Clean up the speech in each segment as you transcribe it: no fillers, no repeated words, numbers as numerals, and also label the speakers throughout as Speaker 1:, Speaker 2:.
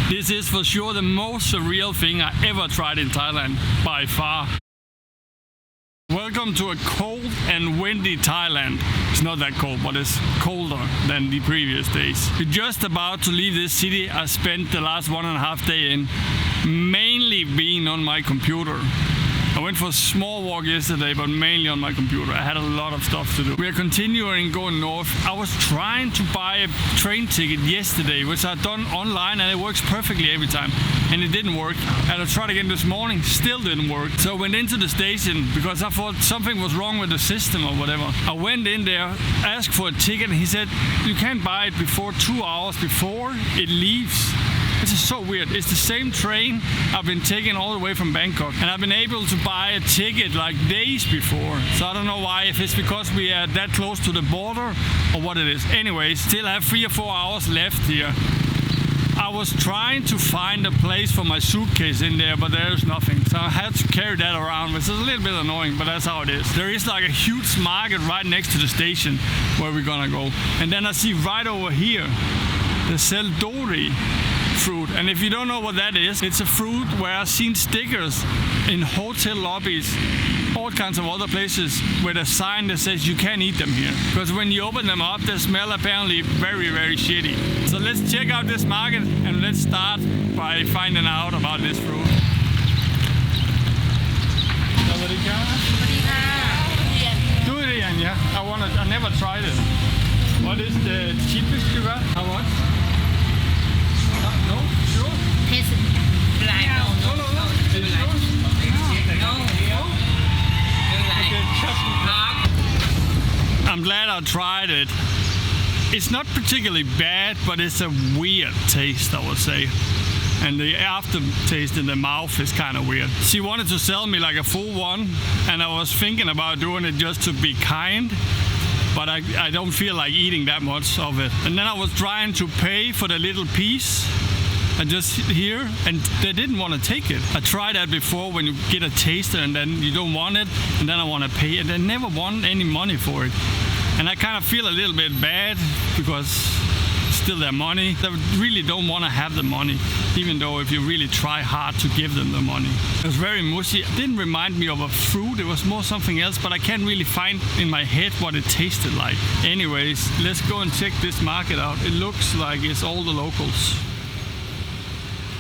Speaker 1: This is for sure the most surreal thing I ever tried in Thailand, by far. Welcome to a cold and windy Thailand. It's not that cold, but it's colder than the previous days. We're just about to leave this city I spent the last 1.5 days in, mainly being on my computer. I went for a small walk yesterday, but mainly on my computer. I had a lot of stuff to do. We are continuing going north. I was trying to buy a train ticket yesterday, which I've done online, and it works perfectly every time. And it didn't work. And I tried again this morning, still didn't work. So I went into the station because I thought something was wrong with the system or whatever. I went in there, asked for a ticket, and he said, you can't buy it before 2 hours before it leaves. This is so weird. It's the same train I've been taking all the way from Bangkok, and I've been able to buy a ticket like days before. So I don't know why, if it's because we are that close to the border or what it is. Anyways, still have 3 or 4 hours left here. I was trying to find a place for my suitcase in there, but there's nothing. So I had to carry that around, which is a little bit annoying, but that's how it is. There is like a huge market right next to the station where we're gonna go. And then I see right over here, they sell durian fruit, and if you don't know what that is, it's a fruit where I've seen stickers in hotel lobbies, all kinds of other places with a sign that says you can't eat them here, because when you open them up they smell apparently very, very shitty. So let's check out this market and let's start by finding out about this fruit. Durian, yeah. I never tried it. What is the cheapest you got? How much? No, sure.
Speaker 2: Taste like
Speaker 1: No. I'm glad I tried it. It's not particularly bad, but it's a weird taste, I would say. And the aftertaste in the mouth is kind of weird. She wanted to sell me like a full one, and I was thinking about doing it just to be kind. But I don't feel like eating that much of it. And then I was trying to pay for the little piece. And just here, and they didn't want to take it. I tried that before when you get a taster and then you don't want it, and then I want to pay, and they never want any money for it. And I kind of feel a little bit bad because it's still their money. They really don't want to have the money, even though if you really try hard to give them the money. It was very mushy. It didn't remind me of a fruit, it was more something else, but I can't really find in my head what it tasted like. Anyways, let's go and check this market out. It looks like it's all the locals.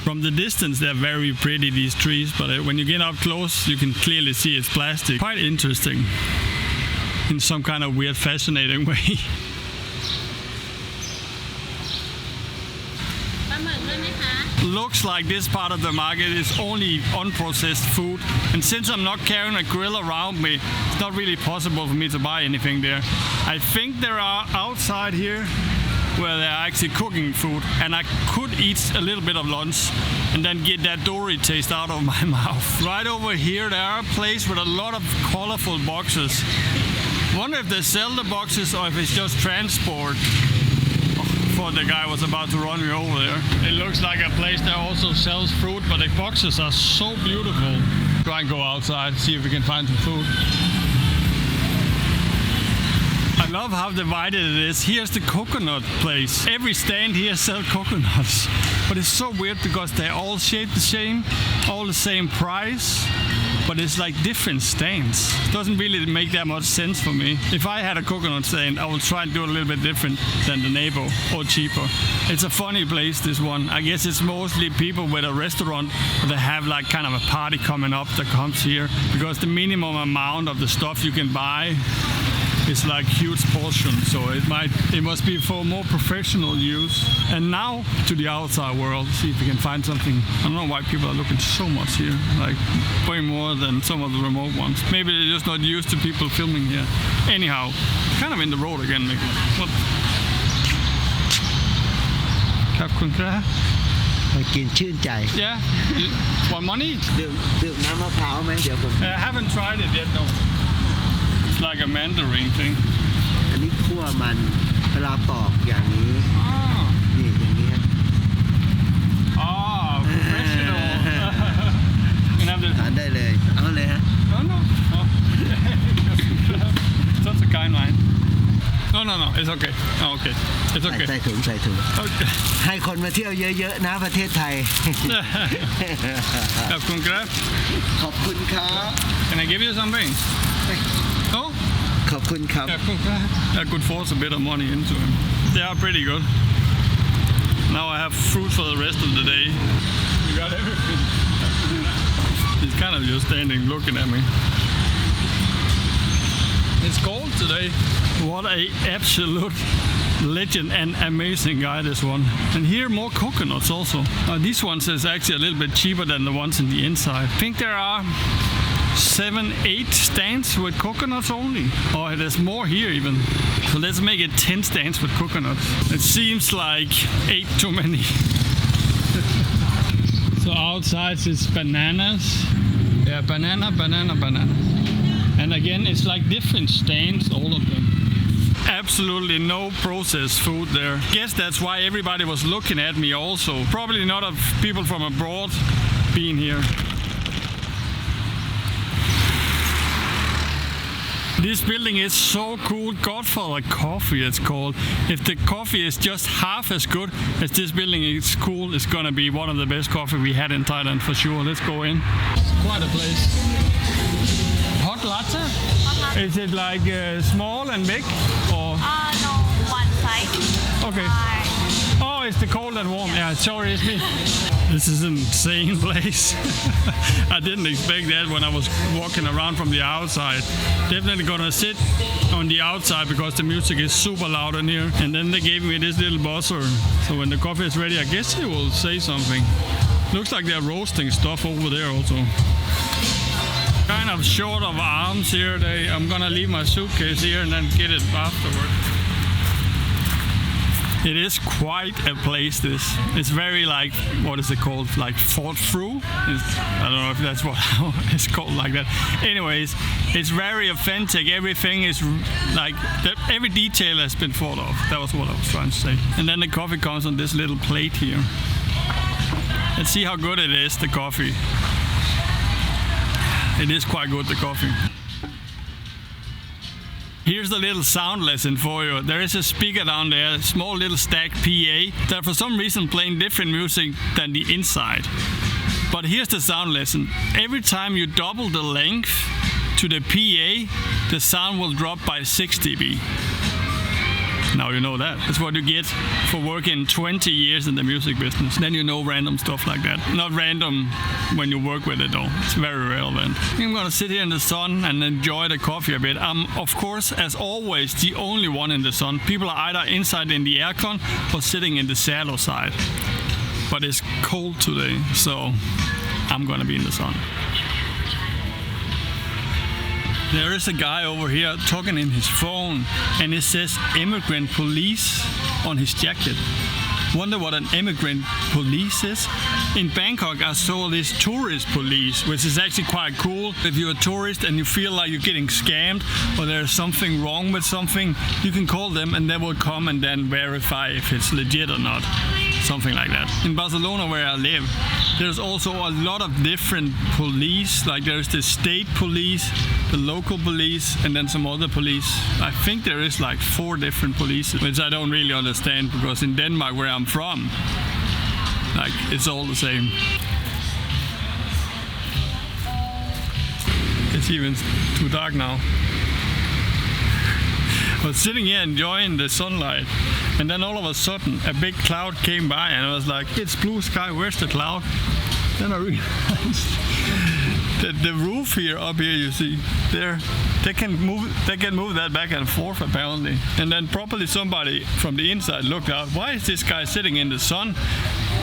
Speaker 1: From the distance they're very pretty, these trees, but when you get up close you can clearly see it's plastic. Quite interesting in some kind of weird, fascinating way. Looks like this part of the market is only unprocessed food, and since I'm not carrying a grill around me, it's not really possible for me to buy anything there. I think there are outside here where they're actually cooking food, and I could eat a little bit of lunch and then get that durian taste out of my mouth. Right over here there are a place with a lot of colorful boxes. Wonder if they sell the boxes or if it's just transport. Oh, the guy was about to run me over there. It looks like a place that also sells fruit, but the boxes are so beautiful. Try and go outside, see if we can find some food. I love how divided it is. Here's the coconut place. Every stand here sells coconuts. But it's so weird because they're all shaped the same, all the same price, but it's like different stands. It doesn't really make that much sense for me. If I had a coconut stand, I would try and do it a little bit different than the neighbor, or cheaper. It's a funny place, this one. I guess it's mostly people with a restaurant that have like kind of a party coming up that comes here, because the minimum amount of the stuff you can buy is like huge portion, so it must be for more professional use. And now to the outside world, see if we can find something. I don't know why people are looking so much here, like way more than some of the remote ones. Maybe they're just not used to people filming here. Anyhow, kind of in the road again, Mikkel. What? Khab khun kra.
Speaker 3: กินชื่นใจ
Speaker 1: Yeah. Want money?
Speaker 3: ดื่มน้ำมะพร้าวไหมเดี๋ยวผม
Speaker 1: I haven't tried it yet, no. It's like a mandarin thing.
Speaker 3: อันนี้คั่วมันเวลาปอกอย่างนี้
Speaker 1: Ah.
Speaker 3: นี่อย่างนี้
Speaker 1: Ah, professional. You have
Speaker 3: ทานได้เลยเอาเลยฮะ
Speaker 1: No. Such a kind man. No, it's okay. Oh, okay. It's okay.
Speaker 3: ใส่ถุง
Speaker 1: Okay.
Speaker 3: ให้คนมาเที่ยวเยอะๆนะประเทศไทย
Speaker 1: Congrats.
Speaker 3: ขอบคุณครับ
Speaker 1: Can I give you something? Oh?
Speaker 3: ขอบคุณครับ
Speaker 1: Yeah, congrats. I could force a bit of money into him. They are pretty good. Now I have fruit for the rest of the day. You got everything. He's kind of just standing looking at me. It's cold today. What a absolute legend and amazing guy, this one. And here more coconuts also. These ones is actually a little bit cheaper than the ones in the inside. I think there are 7-8 stands with coconuts only. Oh, there's more here even. So let's make it 10 stands with coconuts. It seems like 8 too many. So outside it's bananas. Yeah, banana. And again, it's like different stands, all of them. Absolutely no processed food there. Guess that's why everybody was looking at me also. Probably not of people from abroad being here. This building is so cool. Godfather Coffee, it's called. If the coffee is just half as good as this building is cool, it's gonna be one of the best coffee we had in Thailand for sure. Let's go in. It's quite a place. Hot latte? Is it like small and big or?
Speaker 2: No, one side.
Speaker 1: Okay. Oh, it's the cold and warm. Yeah, sorry, it's me. This is an insane place. I didn't expect that when I was walking around from the outside. Definitely gonna sit on the outside because the music is super loud in here. And then they gave me this little buzzer. So when the coffee is ready, I guess it will say something. Looks like they're roasting stuff over there also. Kind of short of arms here. I'm gonna leave my suitcase here and then get it afterward. It is quite a place, this. It's very like, what is it called? Like thought through? I don't know if that's what it's called like that. Anyways, it's very authentic. Everything is like, every detail has been thought of. That was what I was trying to say. And then the coffee comes on this little plate here. Let's see how good it is, the coffee. It is quite good, the coffee. Here's a little sound lesson for you. There is a speaker down there, a small little stack PA, that for some reason playing different music than the inside. But here's the sound lesson. Every time you double the length to the PA, the sound will drop by 6 dB. Now you know that. That's what you get for working 20 years in the music business. Then you know random stuff like that. Not random when you work with it though. It's very relevant. I'm gonna sit here in the sun and enjoy the coffee a bit. I'm, of course, as always, the only one in the sun. People are either inside in the aircon or sitting in the shadow side. But it's cold today, so I'm gonna be in the sun. There is a guy over here talking in his phone and it says immigrant police on his jacket. Wonder what an immigrant police is? In Bangkok I saw this tourist police, which is actually quite cool. If you're a tourist and you feel like you're getting scammed or there's something wrong with something, you can call them and they will come and then verify if it's legit or not. Something like that. In Barcelona where I live, there's also a lot of different police. Like there's the state police, the local police, and then some other police. I think there is like 4 different police, which I don't really understand because in Denmark where I'm from, like it's all the same. It's even too dark now. I was sitting here enjoying the sunlight, and then all of a sudden a big cloud came by and I was like, it's blue sky, where's the cloud? Then I realized that the roof here, up here, you see, they can move that back and forth apparently. And then probably somebody from the inside looked out, why is this guy sitting in the sun?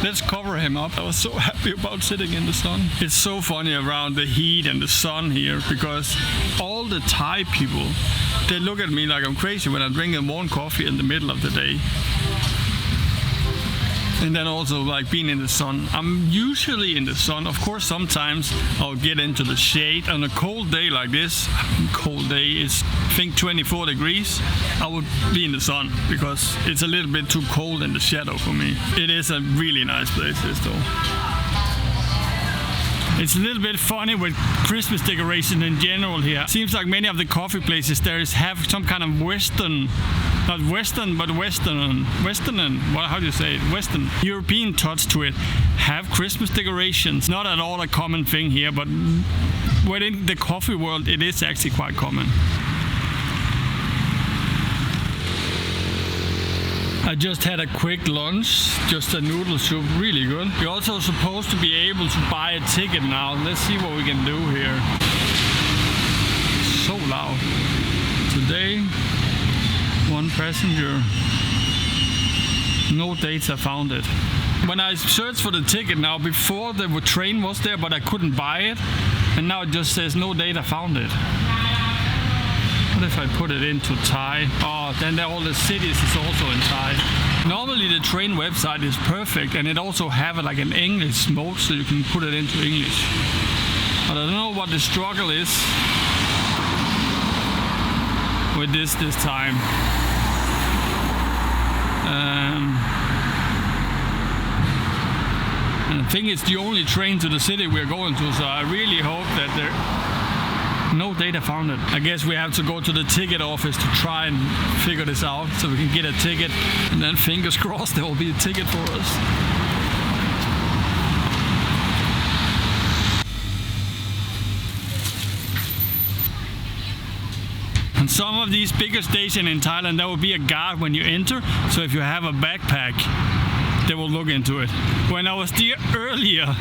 Speaker 1: Let's cover him up. I was so happy about sitting in the sun. It's so funny around the heat and the sun here because all the Thai people, they look at me like I'm crazy when I'm drinking warm coffee in the middle of the day. And then also like being in the sun. I'm usually in the sun. Of course, sometimes I'll get into the shade. On a cold day like this, cold day is I think 24 degrees, I would be in the sun because it's a little bit too cold in the shadow for me. It is a really nice place, this though. It's a little bit funny with Christmas decoration in general here. Seems like many of the coffee places there have some kind of Western not Western, but Western, what, how do you say it? Western, European touch to it. Have Christmas decorations. Not at all a common thing here, but within the coffee world, it is actually quite common. I just had a quick lunch, just a noodle soup, really good. You're also supposed to be able to buy a ticket now. Let's see what we can do here. So loud. Today, one passenger, no data found it. When I searched for the ticket now, before the train was there, but I couldn't buy it, and now it just says no data found it. What if I put it into Thai? Oh, then all the cities is also in Thai. Normally the train website is perfect, and it also have like an English mode, so you can put it into English. But I don't know what the struggle is with this time. And I think it's the only train to the city we're going to, so I really hope that no data found it. I guess we have to go to the ticket office to try and figure this out so we can get a ticket, and then fingers crossed there will be a ticket for us. And some of these bigger stations in Thailand, there will be a guard when you enter, so if you have a backpack, they will look into it. When I was there earlier,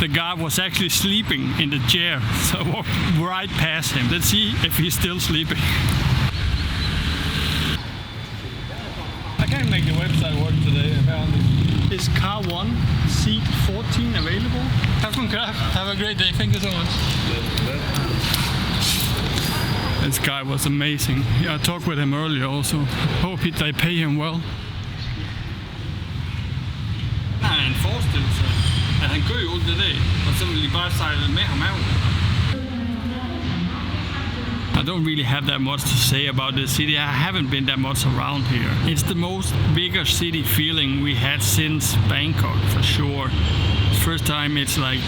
Speaker 1: the guy was actually sleeping in the chair, so I walked right past him. Let's see if he's still sleeping. I can't make the website work today, apparently. Is car 1, seat 14 available? Have a great day, thank you so much. This guy was amazing. Yeah, I talked with him earlier also. Hope they pay him well. Han forestillelse. At han gør jo det dag, og så vil de bare sejle med ham out. I don't really have that much to say about this city. I haven't been that much around here. It's the most bigger city feeling we had since Bangkok, for sure. First time it's like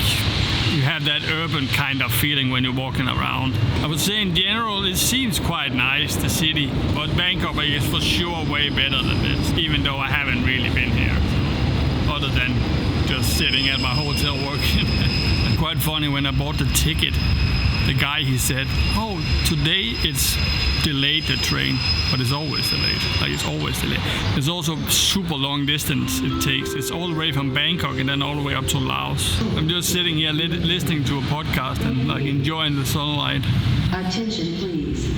Speaker 1: you have that urban kind of feeling when you're walking around. I would say in general it seems quite nice, the city, but Bangkok is for sure way better than this, even though I haven't really been here, other than just sitting at my hotel working. Quite funny, when I bought the ticket, the guy, he said, oh, today it's delayed, the train, but it's always delayed. Like, it's always delayed. It's also super long distance it takes. It's all the way from Bangkok and then all the way up to Laos. I'm just sitting here listening to a podcast and like enjoying the sunlight.
Speaker 4: Attention please.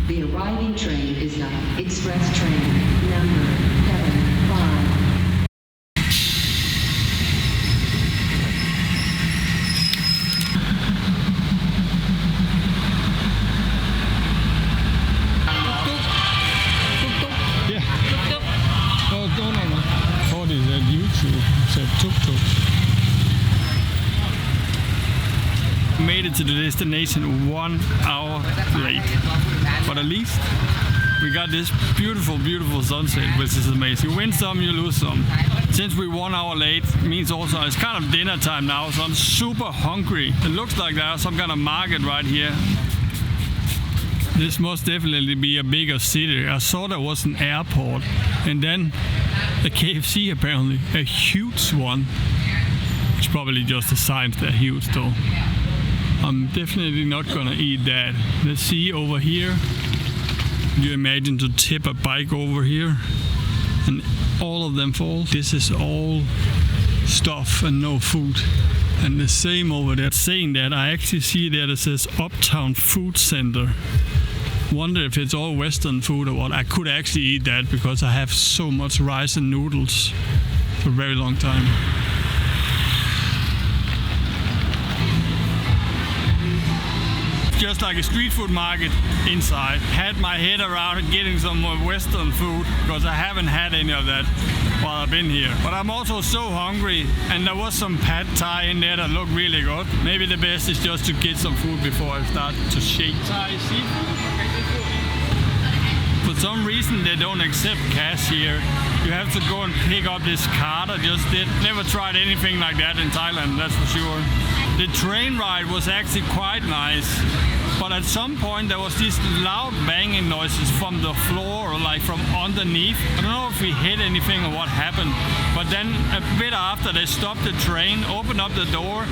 Speaker 4: The arriving train is the express train number 75.
Speaker 1: Made it to the destination 1 hour late, but at least we got this beautiful sunset, which is amazing. You win some, you lose some. Since we're 1 hour late, it means also it's kind of dinner time now, so I'm super hungry. It looks like there's some kind of market right here. This must definitely be a bigger city. I saw there was an airport, and then a KFC apparently, a huge one. It's probably just the signs they're huge though. I'm definitely not gonna eat that. Let's see over here. Can you imagine to tip a bike over here and all of them fall? This is all stuff and no food. And the same over there. Saying that, I actually see that it says Uptown Food Center. Wonder if it's all Western food or what. I could actually eat that because I have so much rice and noodles for a very long time. Just like a street food market inside. Had my head around getting some more Western food because I haven't had any of that while I've been here. But I'm also so hungry, and there was some pad thai in there that looked really good. Maybe the best is just to get some food before I start to shake. Thai seafood. For some reason they don't accept cash here. You have to go and pick up this card. I just did. Never tried anything like that in Thailand, that's for sure. The train ride was actually quite nice, but at some point there was these loud banging noises from the floor or like from underneath. I don't know if we hit anything or what happened, but then a bit after they stopped the train, opened up the door,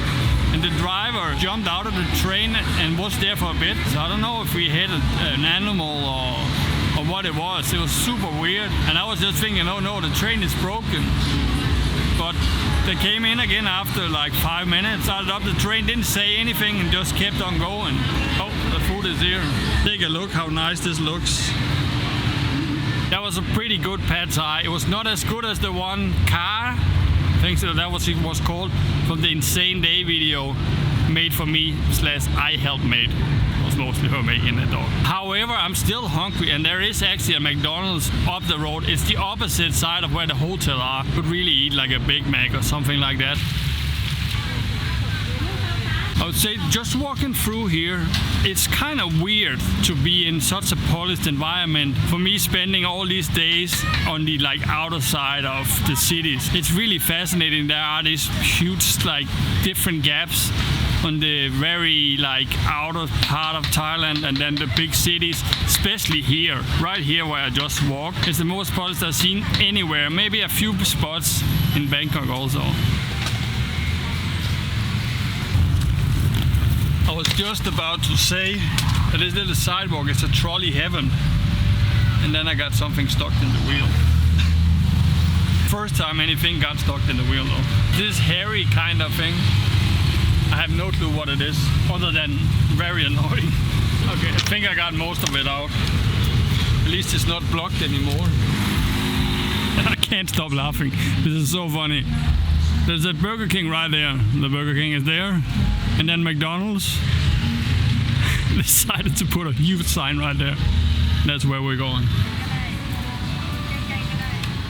Speaker 1: and the driver jumped out of the train and was there for a bit. So I don't know if we hit an animal or what it was. It was super weird, and I was just thinking, oh no, the train is broken. But they came in again after like 5 minutes, started up the train, didn't say anything and just kept on going. Oh, the food is here. Take a look how nice this looks. That was a pretty good pad thai. It was not as good as the one car, I think so that was it was called, from the Insane Day video made for me / I helped made. It was mostly her making it though. However, I'm still hungry, and there is actually a McDonald's up the road. It's the opposite side of where the hotel are. Could really eat like a Big Mac or something like that. I would say just walking through here, it's kind of weird to be in such a polished environment. For me, spending all these days on the like outer side of the cities, it's really fascinating. There are these huge like different gaps on the very like outer part of Thailand, and then the big cities, especially here, right here where I just walked. It's the most polished I've seen anywhere. Maybe a few spots in Bangkok also. I was just about to say that this little sidewalk is a trolley heaven, and then I got something stuck in the wheel. First time anything got stuck in the wheel though. This hairy kind of thing, I have no clue what it is, other than very annoying. Okay, I think I got most of it out. At least it's not blocked anymore. I can't stop laughing. This is so funny. There's a Burger King right there. The Burger King is there. And then McDonald's decided to put a huge sign right there. That's where we're going.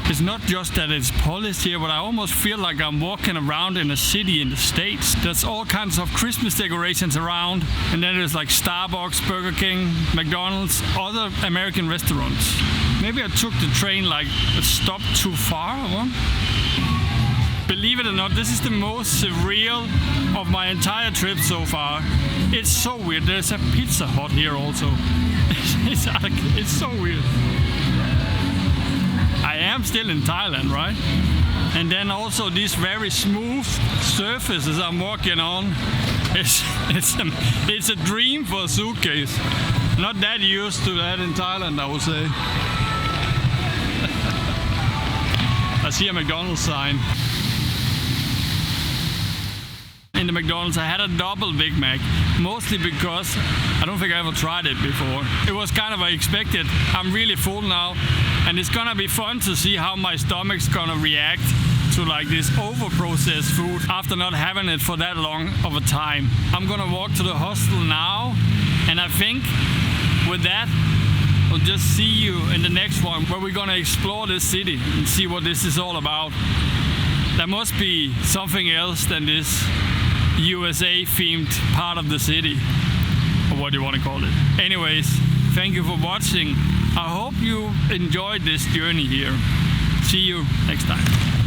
Speaker 1: It's not just that it's polished here, but I almost feel like I'm walking around in a city in the States. There's all kinds of Christmas decorations around, and then there's like Starbucks, Burger King, McDonald's, other American restaurants. Maybe I took the train like a stop too far or what? Believe it or not, this is the most surreal of my entire trip so far. It's so weird. There's a Pizza Hut here also. It's so weird. I am still in Thailand, right? And then also these very smooth surfaces I'm walking on. It's a dream for a suitcase. Not that used to that in Thailand, I would say. I see a McDonald's sign. In the McDonald's I had a double Big Mac, mostly because I don't think I ever tried it before. It was kind of expected. I'm really full now, and it's gonna be fun to see how my stomach's gonna react to like this over-processed food after not having it for that long of a time. I'm gonna walk to the hostel now, and I think with that I'll just see you in the next one where we're gonna explore this city and see what this is all about. There must be something else than this USA themed part of the city, or what you want to call it. Anyways, thank you for watching. I hope you enjoyed this journey here. See you next time.